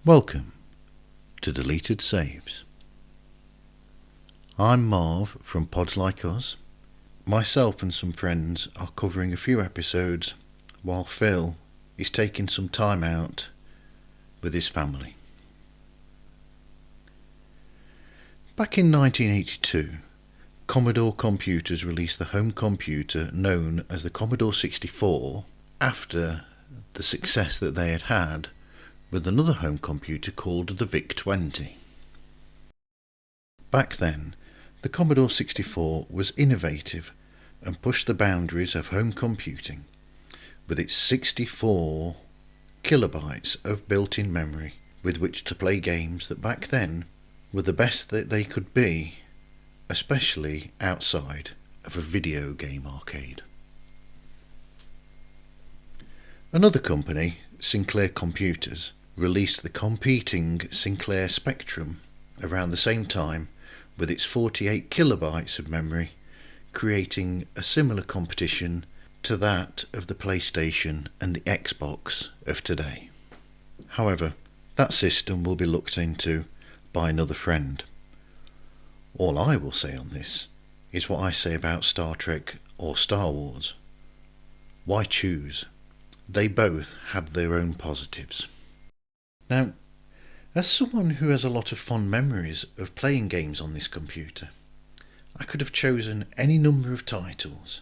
Welcome to Deleted Saves. I'm Marv from Pods Like Us. Myself and some friends are covering a few episodes while Phil is taking some time out with his family. Back in 1982, Commodore Computers released the home computer known as the Commodore 64 after the success that they had had with another home computer called the VIC-20. Back then, the Commodore 64 was innovative and pushed the boundaries of home computing with its 64 kilobytes of built-in memory with which to play games that back then were the best that they could be, especially outside of a video game arcade. Another company, Sinclair Computers, released the competing Sinclair Spectrum around the same time with its 48 kilobytes of memory, creating a similar competition to that of the PlayStation and the Xbox of today. However, that system will be looked into by another friend. All I will say on this is what I say about Star Trek or Star Wars. Why choose? They both have their own positives. Now, as someone who has a lot of fond memories of playing games on this computer, I could have chosen any number of titles.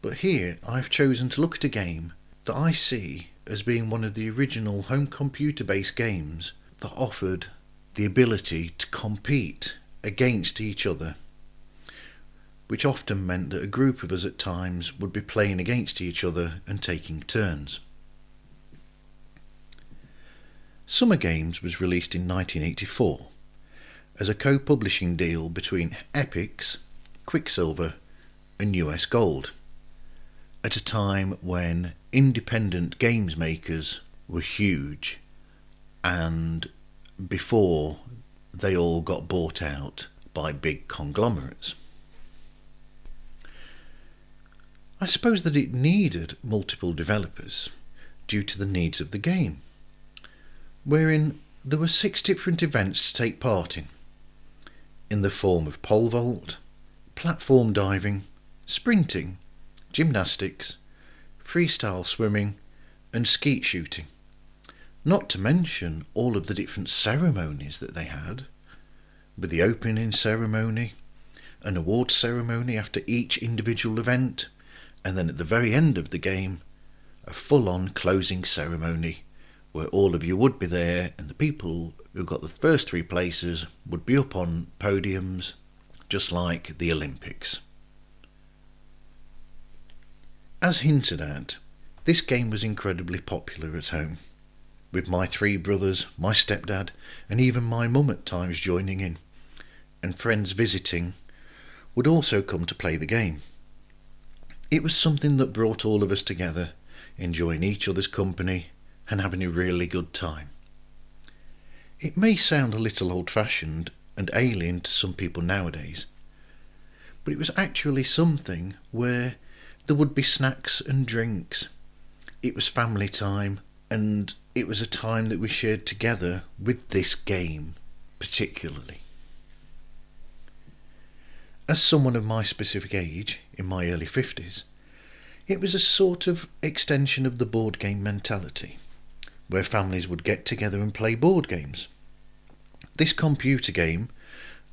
But here I've chosen to look at a game that I see as being one of the original home computer based games that offered the ability to compete against each other, which often meant that a group of us at times would be playing against each other and taking turns. Summer Games was released in 1984 as a co-publishing deal between Epix, Quicksilver and US Gold, at a time when independent games makers were huge and before they all got bought out by big conglomerates. I suppose that it needed multiple developers due to the needs of the game, wherein there were 6 different events to take part in the form of pole vault, platform diving, sprinting, gymnastics, freestyle swimming and skeet shooting, not to mention all of the different ceremonies that they had, with the opening ceremony, an award ceremony after each individual event, and then at the very end of the game, a full-on closing ceremony where all of you would be there and the people who got the first 3 places would be up on podiums, just like the Olympics. As hinted at, this game was incredibly popular at home, with my 3 brothers, my stepdad and even my mum at times joining in, and friends visiting would also come to play the game. It was something that brought all of us together, enjoying each other's company and having a really good time. It may sound a little old-fashioned and alien to some people nowadays, but it was actually something where there would be snacks and drinks. It was family time, and it was a time that we shared together with this game particularly. As someone of my specific age, in my early 50s, it was a sort of extension of the board game mentality, where families would get together and play board games. This computer game,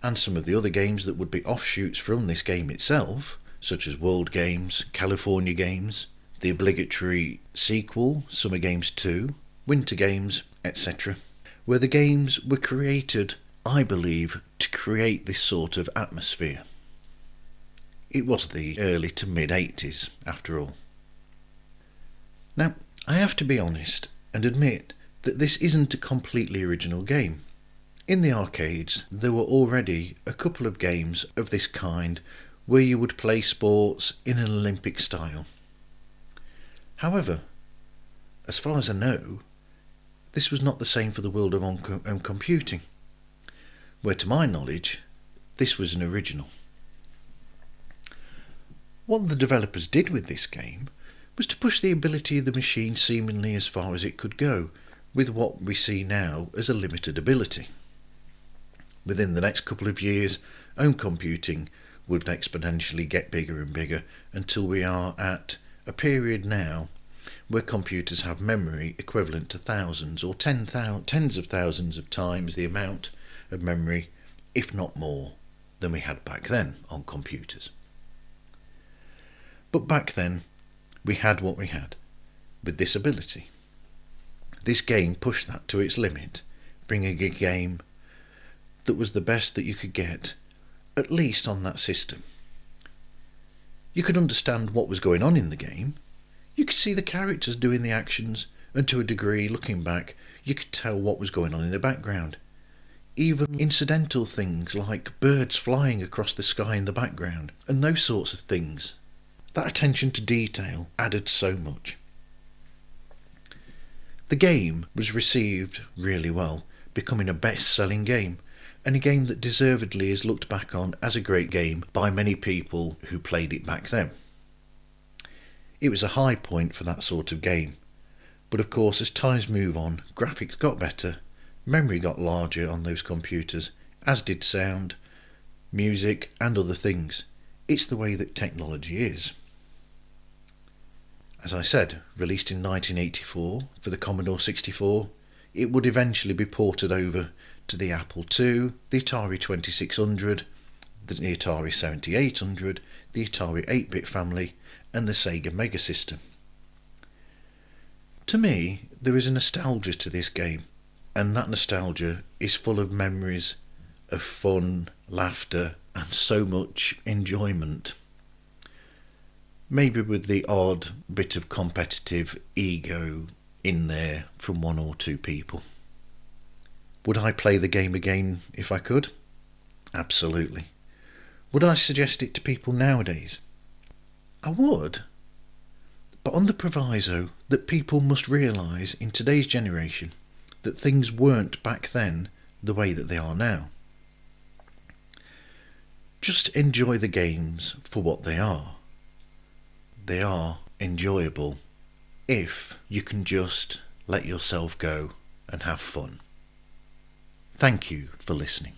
and some of the other games that would be offshoots from this game itself, such as World Games, California Games, the obligatory sequel, Summer Games 2, Winter Games, etc., where the games were created, I believe, to create this sort of atmosphere. It was the early to mid-80s, after all. Now, I have to be honest and admit that this isn't a completely original game. In the arcades, there were already a couple of games of this kind where you would play sports in an Olympic style. However, as far as I know, this was not the same for the world of home computing, where to my knowledge, this was an original. What the developers did with this game was to push the ability of the machine seemingly as far as it could go, with what we see now as a limited ability. Within the next couple of years, home computing would exponentially get bigger and bigger until we are at a period now where computers have memory equivalent to thousands or tens of thousands of times the amount of memory, if not more, than we had back then on computers. But back then, we had what we had, with this ability. This game pushed that to its limit, bringing a game that was the best that you could get, at least on that system. You could understand what was going on in the game. You could see the characters doing the actions, and to a degree, looking back, you could tell what was going on in the background. Even incidental things like birds flying across the sky in the background, and those sorts of things. That attention to detail added so much. The game was received really well, becoming a best-selling game, and a game that deservedly is looked back on as a great game by many people who played it back then. It was a high point for that sort of game, but of course as times move on, graphics got better, memory got larger on those computers, as did sound, music and other things. It's the way that technology is. As I said, released in 1984 for the Commodore 64, it would eventually be ported over to the Apple II, the Atari 2600, the Atari 7800, the Atari 8-bit family, and the Sega Mega System. To me, there is a nostalgia to this game, and that nostalgia is full of memories of fun, laughter, and so much enjoyment. Maybe with the odd bit of competitive ego in there from one or two people. Would I play the game again if I could? Absolutely. Would I suggest it to people nowadays? I would, but on the proviso that people must realise in today's generation that things weren't back then the way that they are now. Just enjoy the games for what they are. They are enjoyable if you can just let yourself go and have fun. Thank you for listening.